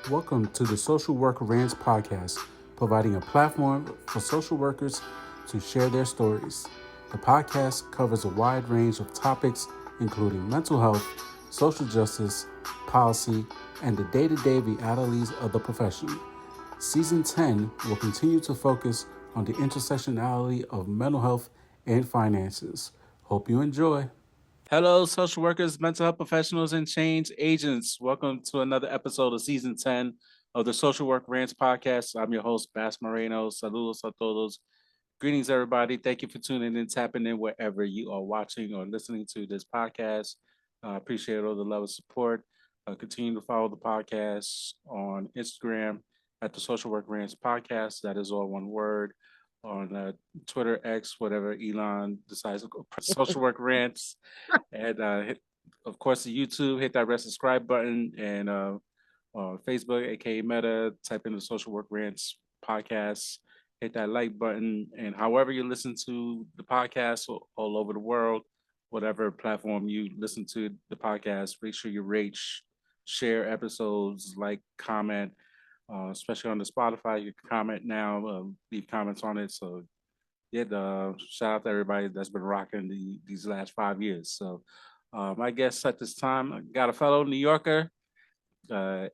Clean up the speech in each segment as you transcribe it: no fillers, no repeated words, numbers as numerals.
Welcome to the Social Work Rants podcast, providing a platform for social workers to share their stories. The podcast covers a wide range of topics, including mental health, social justice, policy, and the day to day realities of the profession. Season 10 will continue to focus on the intersectionality of mental health and finances. Hope you enjoy. Hello, social workers, mental health professionals, and change agents. Welcome to another episode of season 10 of the Social Work Rants podcast. I'm your host, Bas Moreno. Saludos a todos. Greetings, everybody. Thank you for tuning in, tapping in wherever you are watching or listening to this podcast. Appreciate all the love and support. Continue to follow the podcast on Instagram at the Social Work Rants podcast. That is all one word. On Twitter, X, whatever Elon decides to go, Social Work Rants. And of course, the YouTube, hit that red subscribe button. And Facebook, aka Meta, type in the Social Work Rants podcast, hit that like button. And however you listen to the podcast all over the world, whatever platform you listen to the podcast, make sure you rate, share episodes, like, comment, especially on the Spotify. You can comment now, leave comments on it. So, yeah, shout out to everybody that's been rocking these last 5 years. So, I guess at this time, I got a fellow New Yorker, uh,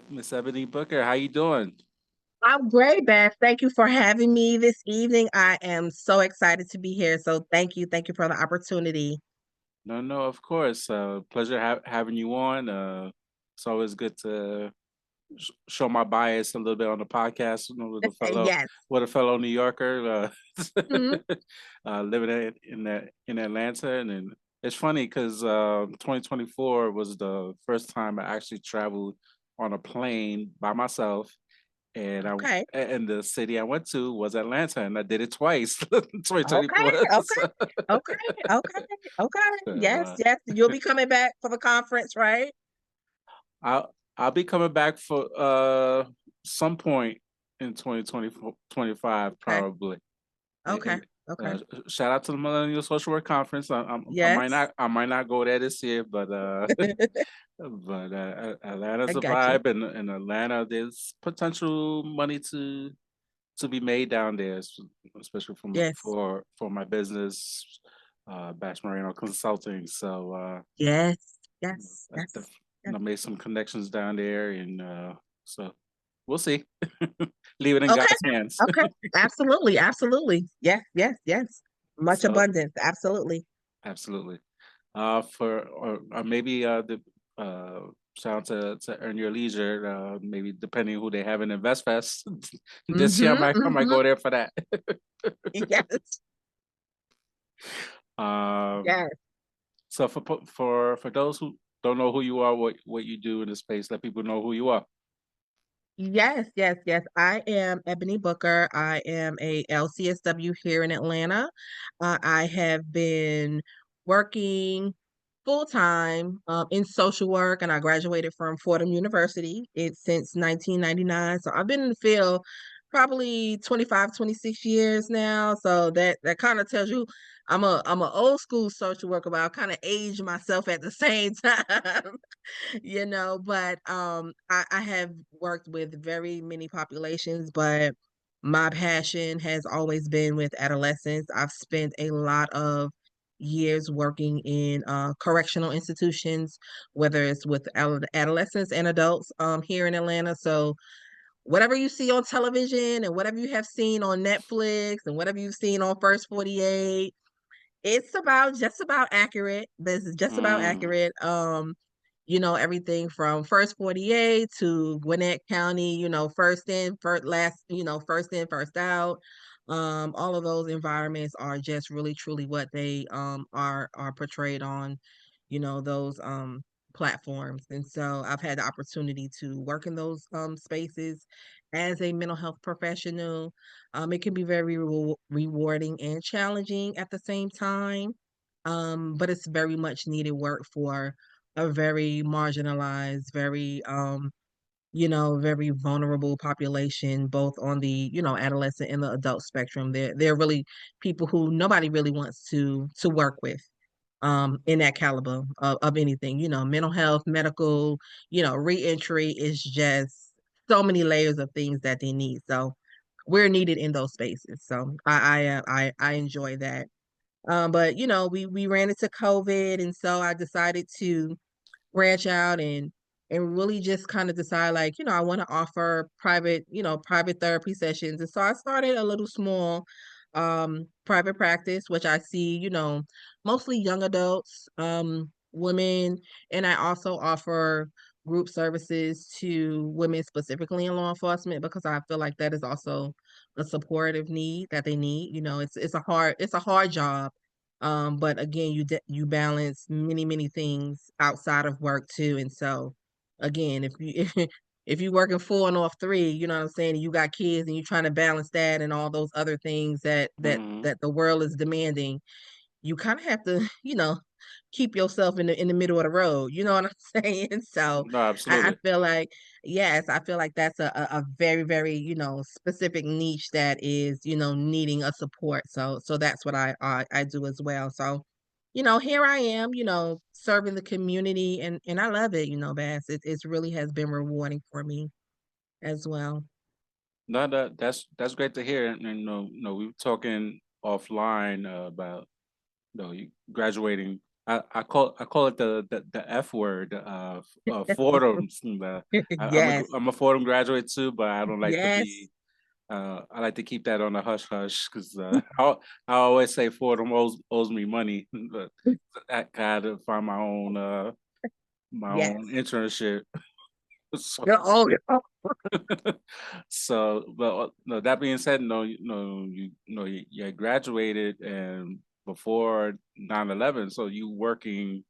Miss Ebony Booker. How you doing? I'm great, Beth. Thank you for having me this evening. I am so excited to be here. So thank you. Thank you for the opportunity. No, no, of course. Pleasure having you on. It's always good to show my bias a little bit on the podcast. You know, Yes. with a fellow New Yorker, Mhm. living in Atlanta, and then it's funny because 2024 was the first time I actually traveled on a plane by myself, and Okay. the city I went to was Atlanta, and I did it twice. Okay. 2024. Okay. Okay. Okay. Okay. So, Yes. Yes. You'll be coming back for the conference, right? I'll I'll be coming back for some point in 2025 Okay. probably. Okay. And Okay. shout out to the Millennial Social Work Conference. Yes. I might not go there this year, but I Atlanta's a got you. vibe, and in Atlanta there's potential money to be made down there, especially Yes. for my business, Bash Marino Consulting. So Yes. Yes. I Yes. Yes. made some connections down there, and so we'll see. Leave it in Okay. God's hands. Okay. Absolutely. Absolutely. Yes. Yes. Yes. Much So abundance. Absolutely. absolutely. For or maybe the uh shout out to Earn Your Leisure. Maybe depending who they have in Invest Fest this year, Mm-hmm. I might Mm-hmm. go there for that. Yes. um, Yes. so for those who don't know who you are, what you do in the space, let people know who you are. Yes, yes, yes. I am Ebony Booker. I am a LCSW here in Atlanta. I have been working full time in social work, and I graduated from Fordham University since 1999. So I've been in the field probably 25, 26 years now. So that kind of tells you I'm a old school social worker, but I'll kind of age myself at the same time. But I have worked with very many populations, but my passion has always been with adolescents. I've spent a lot of years working in correctional institutions, whether it's with adolescents and adults here in Atlanta. So whatever you see on television and whatever you have seen on Netflix and whatever you've seen on First 48, it's about just about accurate. This is just about Mm, accurate. Everything from First 48 to Gwinnett County, first in, first last, first in, first out. All of those environments are just really truly what they are portrayed on, those platforms. And so I've had the opportunity to work in those spaces as a mental health professional. It can be very rewarding and challenging at the same time. But it's very much needed work for a very marginalized, very vulnerable population, both on the, adolescent and the adult spectrum. They're really people who nobody really wants to work with. in that caliber of anything. Mental health, medical, reentry is just so many layers of things that they need. So we're needed in those spaces. So I enjoy that. But we ran into COVID, and so I decided to branch out and really just kind of decide, like, I want to offer private therapy sessions. And so I started a little small private practice, which I see, mostly young adults, women, and I also offer group services to women specifically in law enforcement because I feel like that is also a supportive need that they need. It's a hard job, but again, you balance many things outside of work too. And so again, if you if you working four and off three, you know what I'm saying, and you got kids and you're trying to balance that and all those other things that that Hmm. that the world is demanding, you kind of have to, keep yourself in the middle of the road. You know what I'm saying? So No, I absolutely. feel like, yes, I feel like that's a very, very, specific niche that is, needing a support. So that's what I do as well. So, here I am, serving the community, and I love it, Bass. It really has been rewarding for me as well. No, that's great to hear. And we were talking offline about you graduating. I call it the F word, Fordhams. And, Yes, I'm a Fordham graduate too, but I don't like to yes, be. I like to keep that on the hush hush because I always say Fordham owes me money, but I gotta find my own yes. internship. So Yeah, oh, yeah. so, but no, that being said, no, you graduated and before 9/11, so you working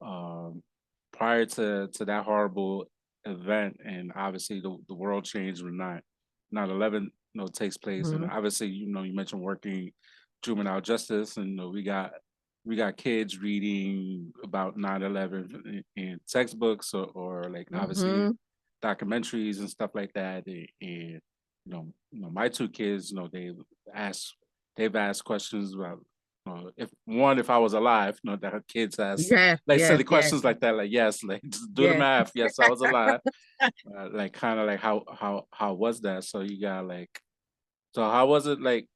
um prior to that horrible event, and obviously the world changed when 9/11 takes place, and Mhm, obviously you mentioned working juvenile justice, and we got kids reading about 9/11 in textbooks or like obviously mhm. documentaries and stuff like that, and my two kids, asked they've asked questions about if I was alive, that her kids ask Yes, like yes, silly yes, questions like that, like yes, like just do the yes. math, yes, I was alive, like kind of like how was that? So how was it like?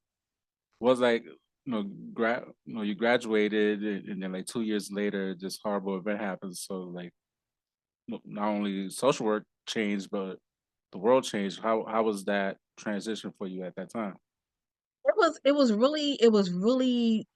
Was like you graduated, and then like 2 years later, this horrible event happens. So like not only social work changed, but the world changed. How was that transition for you at that time? It was really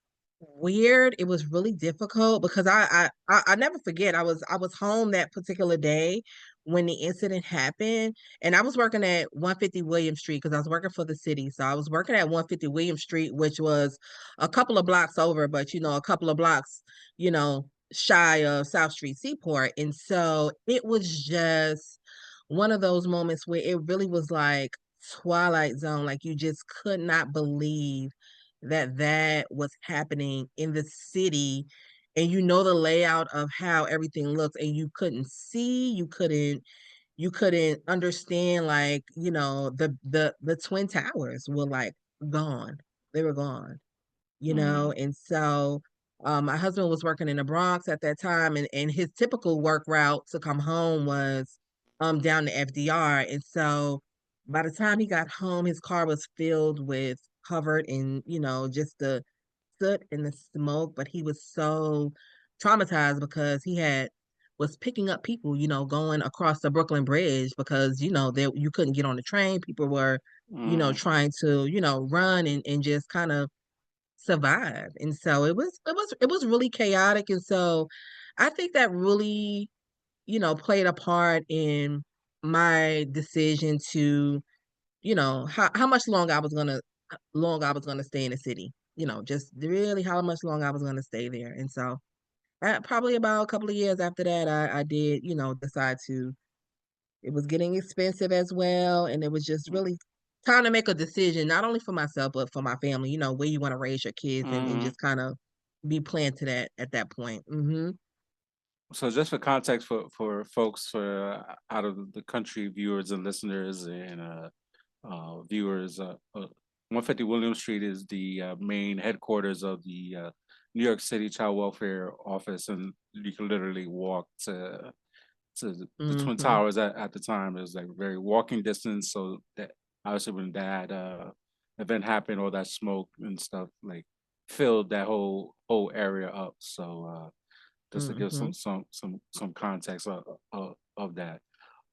weird. It was really difficult because I never forget. I was home that particular day when the incident happened, and I was working at 150 William Street because I was working for the city. So I was working at 150 William Street, which was a couple of blocks over, but a couple of blocks, shy of South Street Seaport. And so it was just one of those moments where it really was like Twilight Zone. Like you just could not believe that that was happening in the city, and the layout of how everything looks, and you couldn't understand, like, the twin towers were like gone. They were gone, Mm, and so my husband was working in the Bronx at that time, and his typical work route to come home was down to FDR. And so by the time he got home, his car was filled with covered in, just the soot and the smoke. But he was so traumatized because he had was picking up people, going across the Brooklyn Bridge because, you couldn't get on the train. People were, mm, trying to, run and just kind of survive. And so it was really chaotic. And so I think that really, played a part in my decision to, how much long I was gonna stay in the city. Just really how much long I was gonna stay there. And so probably about a couple of years after that, I did, decide to. It was getting expensive as well, and it was just really time to make a decision, not only for myself, but for my family, where you wanna raise your kids and mm. just kinda be planted at that point. Mhm. So just for context for folks for out of the country viewers and listeners and viewers, 150 William Street is the main headquarters of the New York City child welfare office, and you can literally walk to the Twin Hmm. Towers at the time. It was like very walking distance. So that obviously when that event happened, all that smoke and stuff like filled that whole area up. So just to give Hmm. some context of that.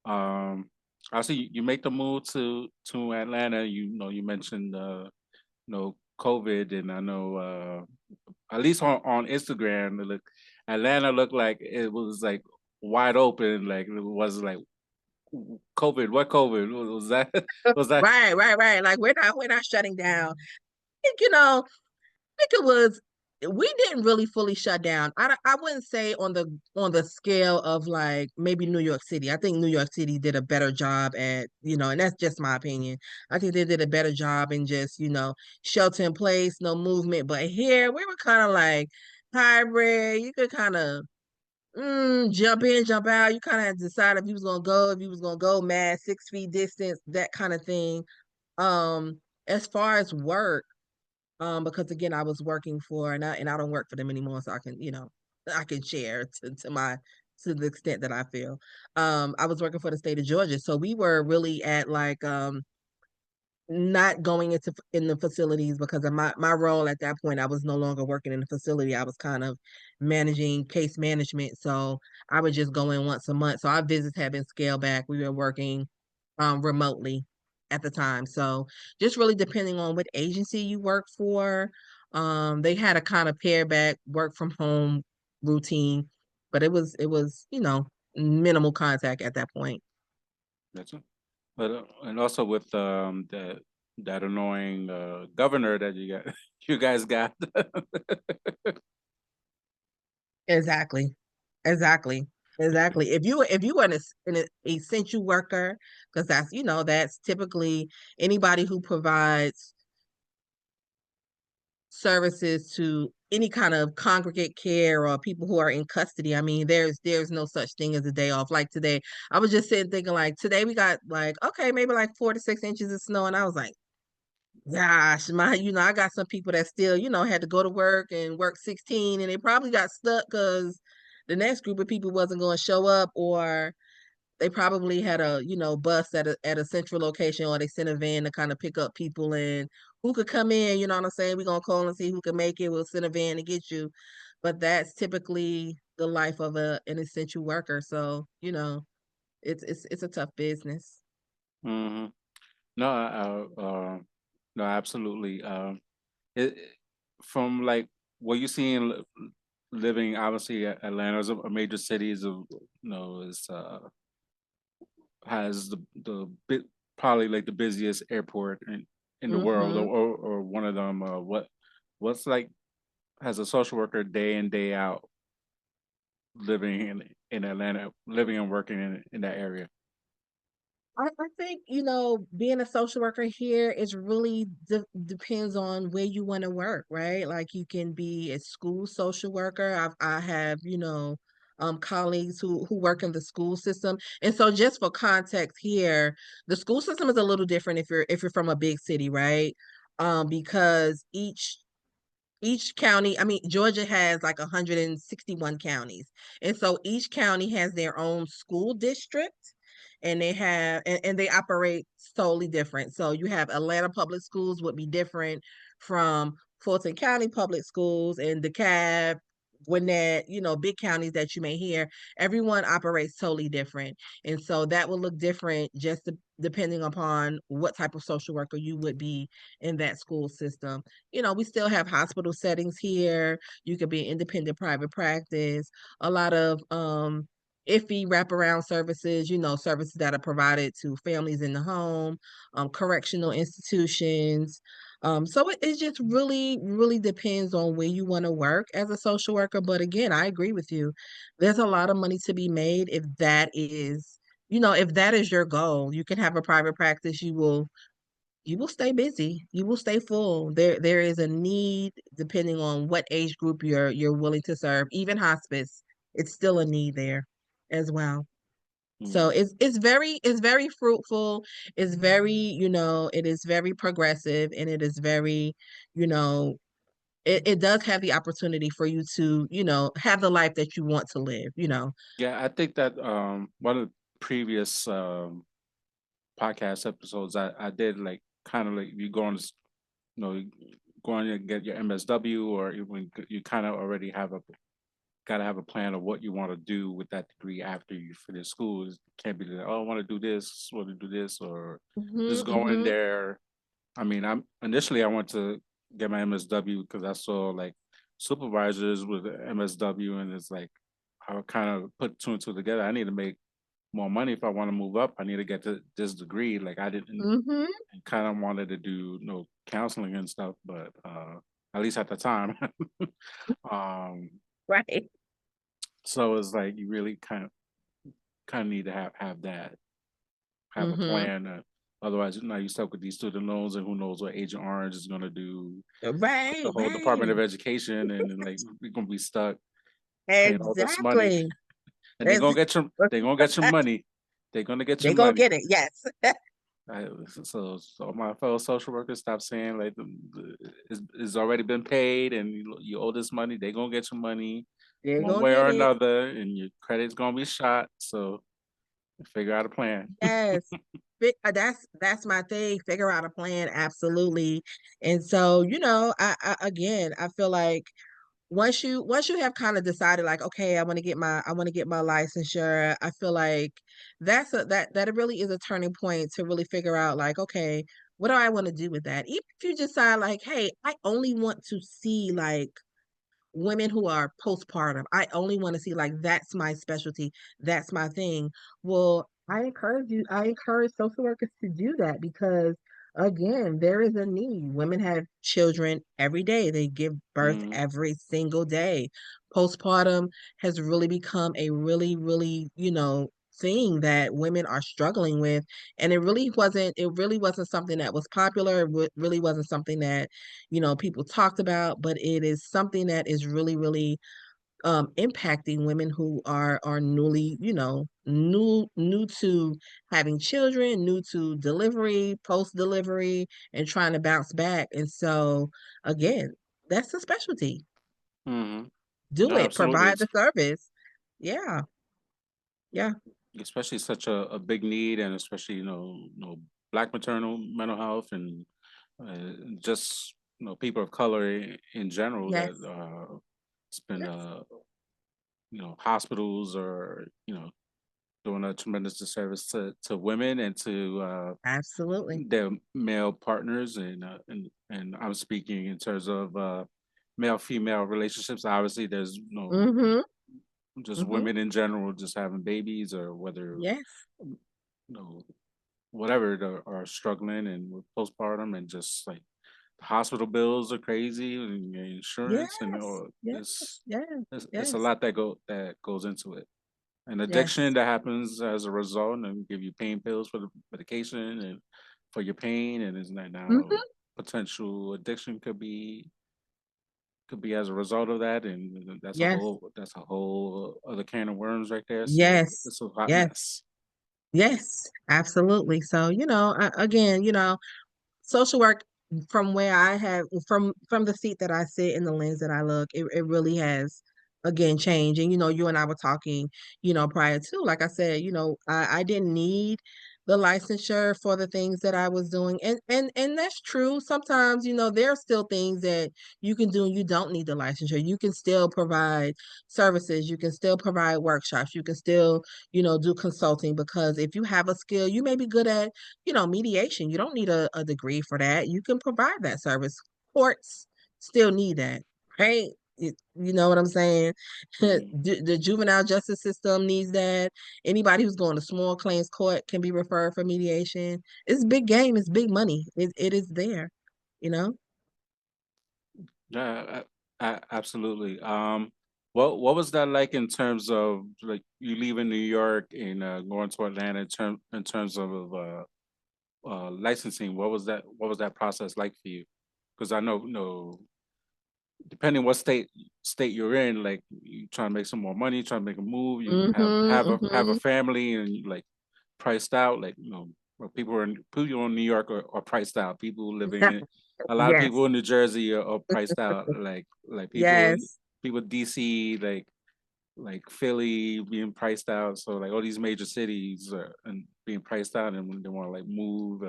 Um, I see you make the move to Atlanta. You mentioned COVID, and I know at least on Instagram, Atlanta looked like it was like wide open, like it was like COVID. What COVID was that? Was that? Right, right, right. Like we're not shutting down. I think, think it was we didn't really fully shut down. I wouldn't say on the scale of like maybe New York City. I think New York City did a better job at, and that's just my opinion. I think they did a better job in just, shelter in place, no movement. But here we were kind of like hybrid. You could kind of jump in, jump out. You kind of had to decide if you was gonna go, if you was gonna go mad 6 feet distance, that kind of thing. As far as work, because again, I was working for, and I don't work for them anymore, so I can, I can share to the extent that I feel. I was working for the state of Georgia, so we were really at like not going in the facilities because of my role at that point. I was no longer working in the facility. I was kind of managing case management, so I would just go in once a month. So our visits had been scaled back. We were working remotely at the time. So just really depending on what agency you work for. They had a kind of pare back work from home routine, but it was minimal contact at that point. That's it. But and also with that annoying governor that you got, you guys got. Exactly. Exactly. Exactly. If you were an essential worker, because that's typically anybody who provides services to any kind of congregate care or people who are in custody. I mean, there's no such thing as a day off. Like today, I was just sitting thinking like today we got like okay, maybe like 4 to 6 inches of snow, and I was like, gosh, I got some people that still, had to go to work and work 16, and they probably got stuck because the next group of people wasn't going to show up, or they probably had a, bus at a central location, or they sent a van to kind of pick up people and who could come in, you know what I'm saying? We're gonna call and see who can make it. We'll send a van to get you. But that's typically the life of an essential worker. So, it's a tough business. Hmm. No, no, absolutely. From like what you see in living, obviously Atlanta is a major city, is is has the bit probably like the busiest airport in the world, Mm-hmm. or one of them. What's like as a social worker day in day out living in Atlanta, living and working in that area. I think, being a social worker here is really depends on where you want to work, right? Like you can be a school social worker. I have, colleagues who work in the school system. And so just for context here, the school system is a little different if you're from a big city, right? Because each county, I mean, Georgia has like 161 counties. And so each county has their own school district, and and they operate totally different. So you have Atlanta Public Schools would be different from Fulton County Public Schools and DeKalb, Gwinnett, big counties that you may hear. Everyone operates totally different. And so that will look different just depending upon what type of social worker you would be in that school system. We still have hospital settings here. You could be an independent private practice, a lot of iffy wraparound services, services that are provided to families in the home, correctional institutions. So it just really, really depends on where you want to work as a social worker. But again, I agree with you. There's a lot of money to be made if that is your goal. You can have a private practice. You will stay busy. You will stay full. There is a need depending on what age group you're willing to serve. Even hospice, it's still a need there as well. So Mm. it's very fruitful. It's very, it is very progressive, and it is very, you know it does have the opportunity for you to, have the life that you want to live. Yeah, I think that one of the previous podcast episodes I did like kind of like you go on this, going to get your MSW, or you kind of already got to have a plan of what you want to do with that degree after you finish school. It can't be like, oh, I want to do this, want to do this, or Hmm. just go in Hmm. there. I mean, I want to get my MSW because I saw like supervisors with MSW, and it's like I would kind of put two and two together. I need to make more money if I want to move up. I need to get to this degree. Like I didn't Hmm. kind of wanted to do counseling and stuff, but at least at the time. um, Right. so it's like you really kind of need to have a Hmm. plan. Otherwise, now you stuck with these student loans, and who knows what Agent Orange is going to do with the Right, whole Department right. of Education, and then like we're gonna be stuck paying all this money, Exactly. and they're That's- gonna get your they're gonna get your money. They're gonna get They your gonna money. get it, yes. So my fellow social workers, stop saying like it's already been paid and you owe this money. They're gonna get your money They're one gonna way or get it. another, and your credit's gonna be shot. So figure out a plan. Yes. That's my thing. Figure out a plan, absolutely. And so, I again, I feel like once you have kind of decided like, okay, I want to get my licensure, I feel like that really is a turning point to really figure out like, okay, what do I want to do with that? Even if you decide like, hey, I only want to see like women who are postpartum. I only want to see like that's my specialty, that's my thing. Well, I encourage social workers to do that because again, there is a need. Women have children every day. They give birth Mm, every single day. Postpartum has really become a really, really, thing that women are struggling with. And it really wasn't something that was popular. Really wasn't something that people talked about, but it is something that is really, really impacting women who are newly, new to having children, new to delivery, post delivery, and trying to bounce back. And so, again, that's a specialty. hmm. Do Yeah, it. absolutely. Provide It's the service. Yeah, yeah. especially such a big need, and especially Black maternal mental health, and just people of color in general that Yes, it's been yes, hospitals are doing a tremendous disservice to women and to absolutely. their male partners, and I'm speaking in terms of male female relationships. Obviously, there's Mm-hmm. just Mm-hmm. women in general just having babies, or whether Yes, know whatever are struggling and with postpartum, and just like the hospital bills are crazy, and your insurance, and yes, yes, yes, it's a yes, lot that goes into it. An addiction yes. that happens as a result, and give you pain pills for the medication and for your pain, and isn't that now Mm-hmm. potential addiction could be as a result of that, and Yes, that's a whole other can of worms right there. So yes, it's a hot yes. mess. Yes, absolutely. So, again, social work from where I have from the seat that I sit and the lens that I look, it really has again changed. And you and I were talking, prior to, like I said, I didn't need the licensure for the things that I was doing. And that's true. Sometimes, there are still things that you can do and you don't need the licensure. You can still provide services, you can still provide workshops, you can still, do consulting because if you have a skill, you may be good at mediation. You don't need a degree for that. You can provide that service. Courts still need that, right? You know what I'm saying? Mm. The juvenile justice system needs that. Anybody who's going to small claims court can be referred for mediation. It's big game. It's big money. It is there, you know? Yeah, absolutely. What was that like in terms of like you leaving New York and going to Atlanta in terms of licensing? What was that process like for you? Because I know, depending what state you're in, like you trying to make some more money, trying to make a move, you Mm-hmm, have a mm-hmm. family, and you like priced out, like or people in New York are priced out. People living a lot of people Yes. in New Jersey are priced out. Like Yes. people DC, like Philly being priced out. So like all these major cities are and being priced out, and they want to like move.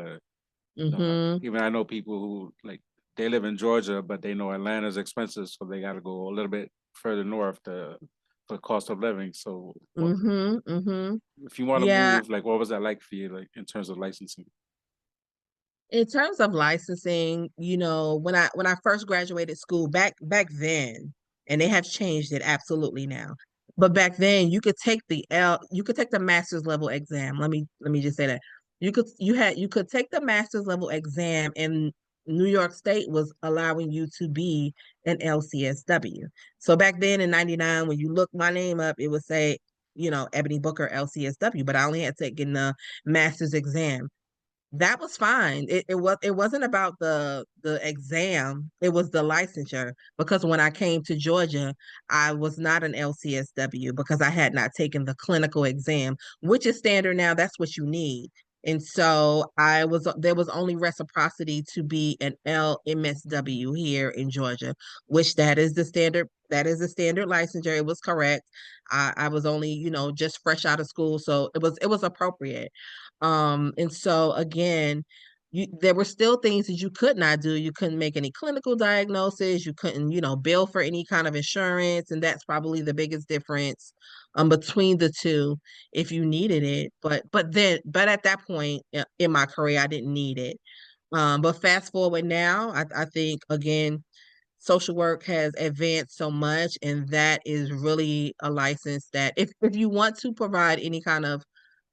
Mm-hmm. Even I know people who like they live in Georgia, but they know Atlanta's expensive, so they got to go a little bit further north to for cost of living. So Mm-hmm. Mm-hmm. if you want to Yeah. move, like what was that like for you, like in terms of licensing? In terms of licensing, when I first graduated school back then, and they have changed it absolutely now. But back then, you could take the master's level exam. Let me just say that you could take the master's level exam, and New York State was allowing you to be an LCSW. So back then in '99, when you look my name up, it would say, Ebony Booker LCSW, but I only had taken the master's exam. That was fine. It wasn't about the exam. It was the licensure. Because when I came to Georgia, I was not an LCSW because I had not taken the clinical exam, which is standard now. That's what you need. And so there was only reciprocity to be an LMSW here in Georgia, which that is the standard licensure. It was correct. I was only, just fresh out of school, so it was appropriate. And so again, there were still things that you could not do. You couldn't make any clinical diagnosis. You couldn't, bill for any kind of insurance. And that's probably the biggest difference between the two if you needed it. But at that point in my career, I didn't need it. But fast forward now, I think again, social work has advanced so much, and that is really a license that if you want to provide any kind of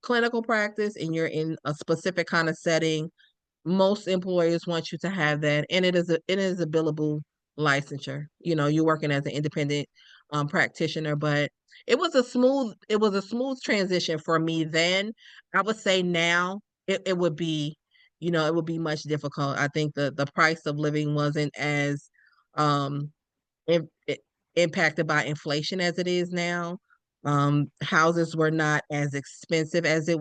clinical practice and you're in a specific kind of setting, most employers want you to have that, and it is a billable licensure. You're working as an independent practitioner, but it was a smooth transition for me then. I would say now it would be, it would be much difficult. I think the price of living wasn't as um im I impacted by inflation as it is now. Houses were not as expensive as it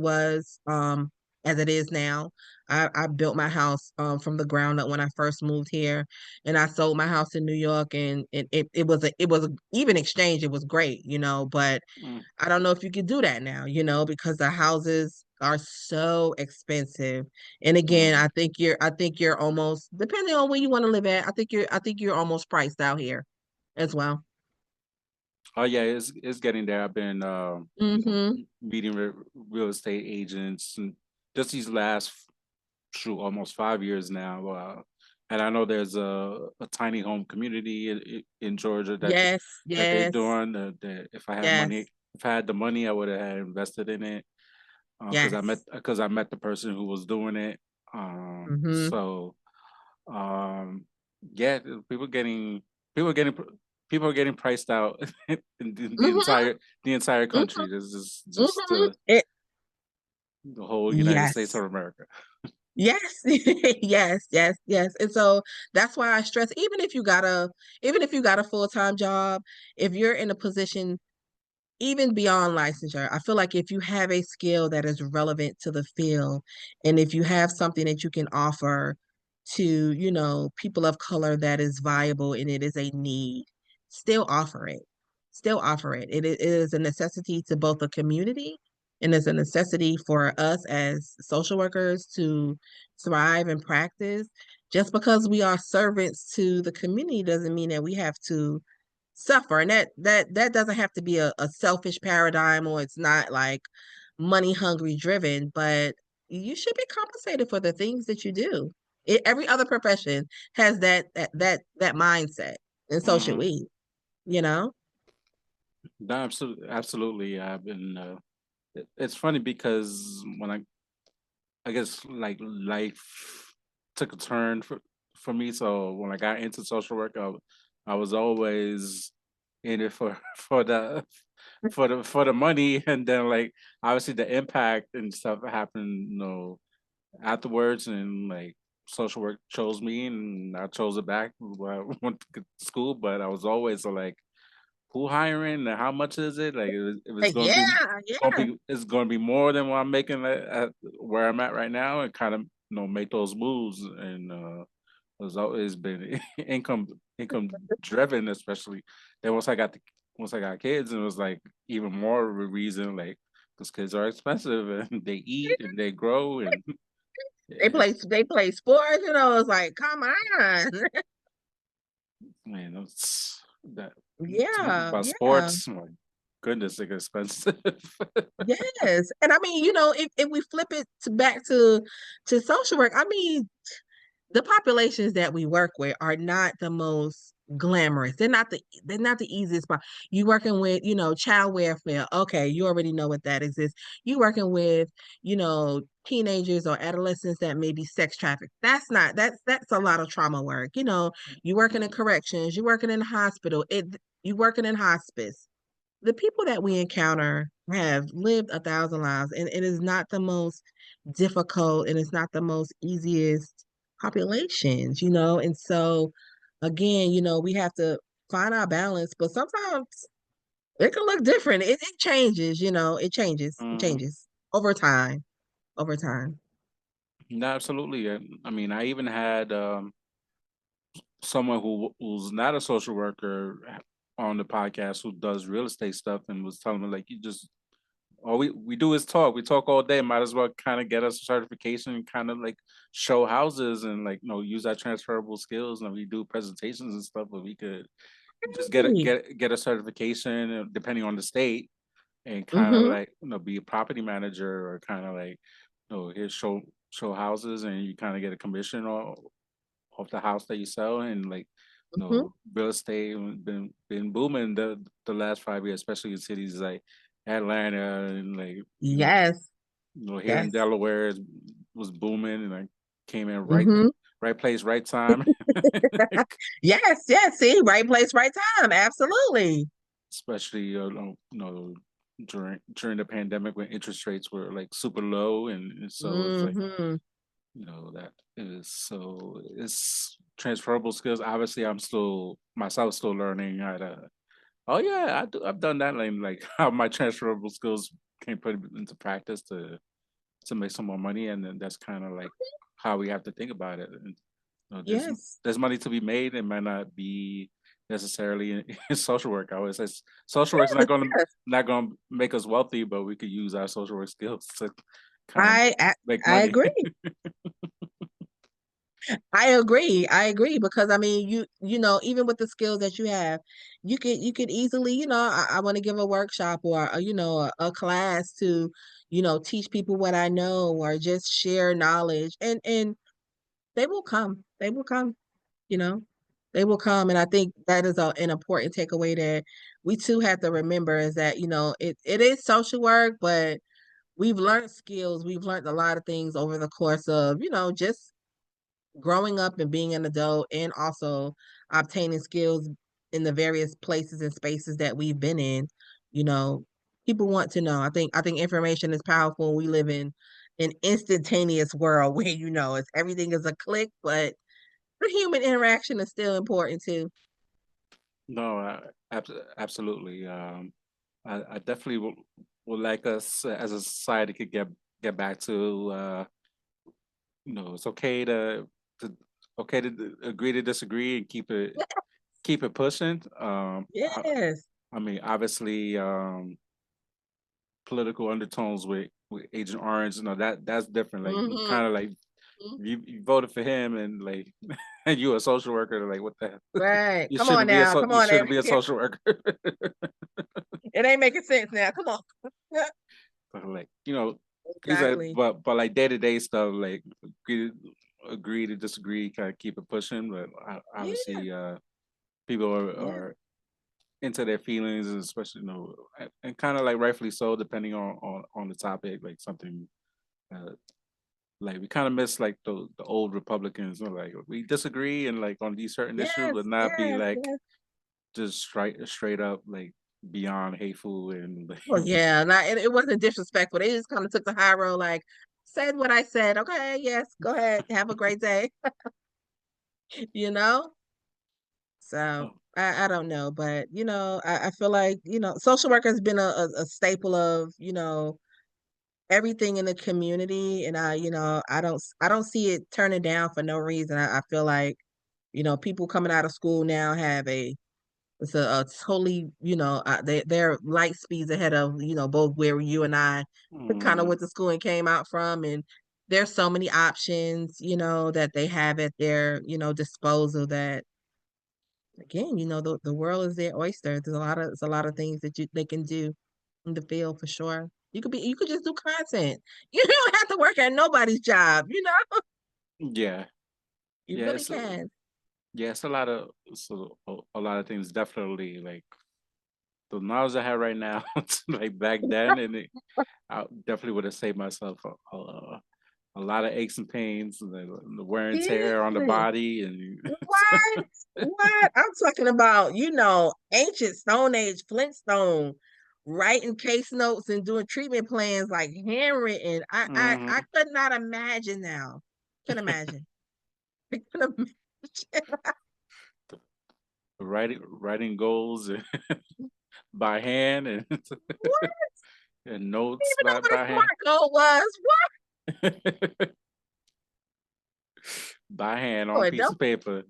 is now. I built my house from the ground up when I first moved here, and I sold my house in New York, and it was a even exchange. It was great, but Mm, I don't know if you could do that now, because the houses are so expensive. And again, mm. I think you're almost, depending on where you want to live at, I think you're almost priced out here as well. Oh yeah, it's getting there. I've been Mm-hmm. meeting real estate agents and just these last shoot almost 5 years now. And I know there's a tiny home community in Georgia Yes, that they're yes, doing. That yes, if I had the money, I would have had invested in it. yes. Because I met the person who was doing it. Mm-hmm. So um, yeah, people are getting people are getting priced out in Mm-hmm. the entire Mm-hmm. country. This is just Mm-hmm. the whole United States Yes. of America. Yes, yes, yes, yes. And so that's why I stress, even if you got a full-time job, if you're in a position even beyond licensure, I feel like if you have a skill that is relevant to the field, and if you have something that you can offer to, people of color that is viable and it is a need, still offer it. Still offer it. It is a necessity to both the community, and it's a necessity for us as social workers to thrive and practice. Just because we are servants to the community doesn't mean that we have to suffer, and that doesn't have to be a selfish paradigm, or it's not like money hungry driven, but you should be compensated for the things that you do. Every other profession has that mindset, and so should Hmm. we, you know. No, absolutely. I've been. It's funny because when I guess like life took a turn for me. So when I got into social work, I was always in it for for the money, and then like obviously the impact and stuff happened, afterwards, and like social work chose me, and I chose it back when I went to school. But I was always like, who hiring and how much is it? Like if it's Like, going to be yeah. it's going to be more than what I'm making at where I'm at right now, and kind of make those moves. And has always been income driven, especially. Then once I got kids, and it was like even more of a reason, like because kids are expensive and they eat and they grow and They play sports, it's like, come on. man, it's that Yeah, about yeah. sports. My goodness, they're expensive. Yes. And I mean, if we flip it back to social work, I mean, the populations that we work with are not the most glamorous. They're not the easiest part. You working with, child welfare. Okay, you already know what that exists. You working with, teenagers or adolescents that may be sex trafficked. That's a lot of trauma work. You working in corrections, you working in hospital, you working in hospice. The people that we encounter have lived 1,000 lives, and it is not the most difficult and it's not the most easiest populations. And so again, we have to find our balance, but sometimes it can look different. It changes, it Mhm. changes over time, over time. No, absolutely. I mean, I even had someone who's not a social worker on the podcast who does real estate stuff and was telling me like you just all we do is talk. We talk all day. Might as well kind of get us a certification and kind of like show houses and like use our transferable skills. And we do presentations and stuff, but we could just Hey. get a certification depending on the state and kind of Mm-hmm. like be a property manager or kind of like here show houses and you kind of get a commission off the house that you sell and like Mm-hmm. real estate been booming the last 5 years, especially in cities like Atlanta and like Yes. here in Yes. Delaware was booming and I came in Mm-hmm. right place right time. Yes, yes. See, right place, right time. Absolutely. Especially during the pandemic when interest rates were like super low and so it's like Mm-hmm. that is so it's transferable skills. Obviously I'm still myself still learning how to oh yeah I've done that like how my transferable skills can put it into practice to make some more money and then that's kind of like how we have to think about it and Yes. there's money to be made. It might not be necessarily in social work. I always say social work's Yes, yes. not gonna make us wealthy, but we could use our social work skills to kind of I, I make I money. agree. I agree. I agree because I mean even with the skills that you have, you could easily, I want to give a workshop or a class to, teach people what I know or just share knowledge and they will come. They will come, you know. They will come and I think that is an important takeaway that we too have to remember is that, it is social work, but we've learned skills. We've learned a lot of things over the course of, just growing up and being an adult and also obtaining skills in the various places and spaces that we've been in, you know, people want to know. I think information is powerful. We live in an instantaneous world where it's everything is a click, but the human interaction is still important too. No, absolutely. I definitely would like us as a society could get back to it's to okay to agree to disagree and keep it pushing. Yes. I mean, obviously, political undertones with Agent Orange, that's different. Like, Hmm. kind of like you voted for him, and like, and you a social worker. Like, what the hell? Right. Come on now. Come You on, shouldn't every be a social worker. it ain't making sense now. Come on. Like, things like, Exactly. but like day-to-day stuff, like agree agree to disagree, kind of keep it pushing. But Yeah. obviously, people Yeah. are into their feelings, and especially and kind of like rightfully so, depending on the topic, like something. Uh, like we kind of miss like the old Republicans, like we disagree and like on these certain issues, Yes. but not be Yes. like Yes. just straight up like beyond hateful and Well, like yeah. Not it wasn't disrespectful. They just kind of took the high road, like said what I said. Okay. Yes. Go ahead. Have a great day. You know. So oh, I don't know, but I feel like social work has been a staple of everything in the community, and I don't see it turning down for no reason. I feel like People coming out of school now have it's a totally, they're light speeds ahead of, both where you and I kind of Mm, went to school and came out from. And there's so many options, that they have at their, disposal that again, the world is their oyster. There's a lot of things that they can do in the field for sure. You could just do content. You don't have to work at nobody's job, yeah, You yeah, really can. it's a lot of a lot of things definitely like the knowledge I have right now, like back then, and I definitely would have saved myself a lot of aches and pains, and the wear and tear on the Seriously. body, and What? What? I'm talking about, ancient Stone Age Flintstone, writing case notes and doing treatment plans like handwritten. I Mhm. could not imagine now. Couldn't imagine. I couldn't imagine. Writing goals by hand and What? and I notes didn't even know what a by hand. smart goal was. What? By hand on a Boy, piece of paper.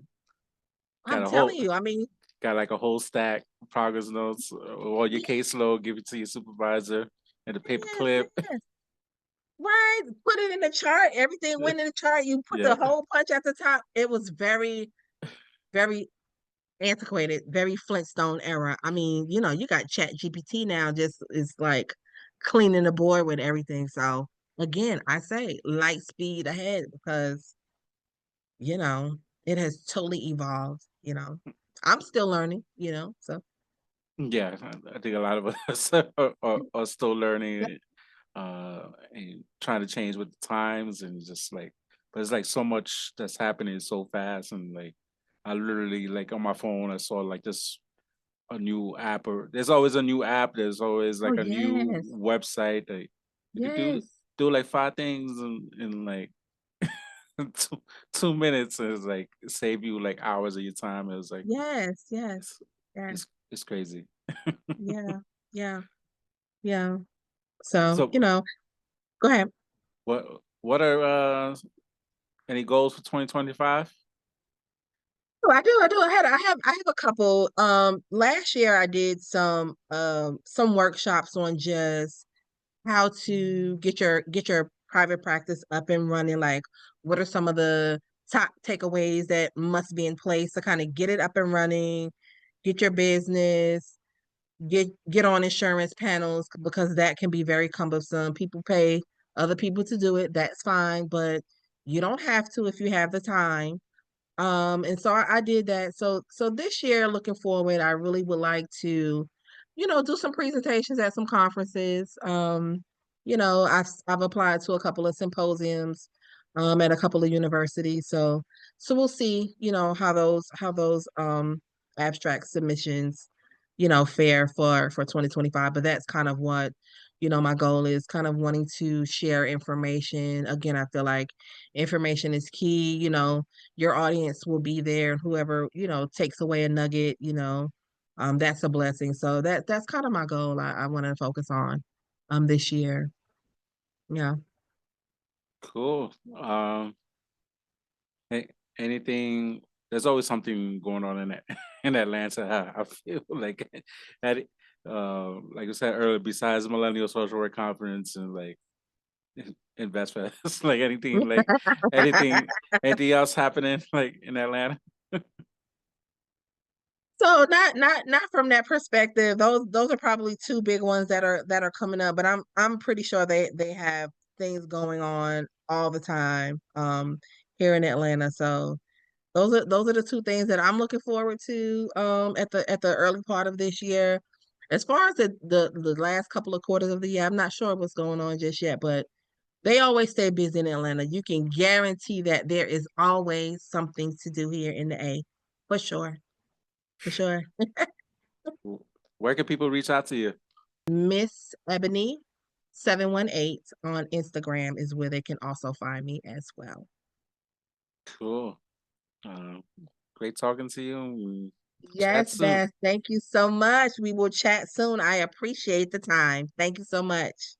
Got I'm a telling whole you, I mean, got like a whole stack of progress notes, or your yeah, caseload, give it to your supervisor and a paper yes, clip. yes. Right. Put it in the chart. Everything went in the chart. You put the Yeah. hole punch at the top. It was very, very antiquated, very Flintstone era. I mean, you got Chat GPT now, just is like cleaning the board with everything. So again, I say light speed ahead because, you know, it has totally evolved. I'm still learning, so Yeah, I think a lot of us are still learning and trying to change with the times and just like, but it's like so much that's happening so fast and like I literally like on my phone I saw like this a new app or there's always a new app. There's always oh like a new yes, website that you could do yes, like five things in like two, 2 minutes and it's like save you like hours of your time. It was like yes, yes, it's yes, it's crazy. yeah, yeah, yeah. So, So go ahead. what are any goals for 2025? Oh, I do. I have a couple. Last year I did some workshops on just how to get your private practice up and running. Like, what are some of the top takeaways that must be in place to kind of get it up and running, get your business, get on insurance panels because that can be very cumbersome. People pay other people to do it. That's fine, but you don't have to if you have the time. And so I did that. So this year, looking forward, I really would like to, do some presentations at some conferences. I've applied to a couple of symposiums, at a couple of universities. So we'll see, how those abstract submissions, fare for 2025. But that's kind of what, my goal is kind of wanting to share information. Again, I feel like information is key. Your audience will be there and whoever takes away a nugget, that's a blessing. So that's kind of my goal. I want to focus on this year. Yeah. Cool. A- anything? There's always something going on in in Atlanta. I feel like at like I said earlier, besides the Millennial Social Work Conference and like Invest Fest, like anything anything else happening like in Atlanta? So not from that perspective. Those are probably two big ones that are coming up, but I'm pretty sure they have things going on all the time here in Atlanta. So those are the two things that I'm looking forward to at the early part of this year. As far as the last couple of quarters of the year, I'm not sure what's going on just yet, but they always stay busy in Atlanta. You can guarantee that there is always something to do here in the A, for sure, for sure. Where can people reach out to you? Miss Ebony 718 on Instagram is where they can also find me as well. Cool. Uh, great talking to you. Chat Yes, soon. Beth. Thank you so much. We will chat soon. I appreciate the time. Thank you so much.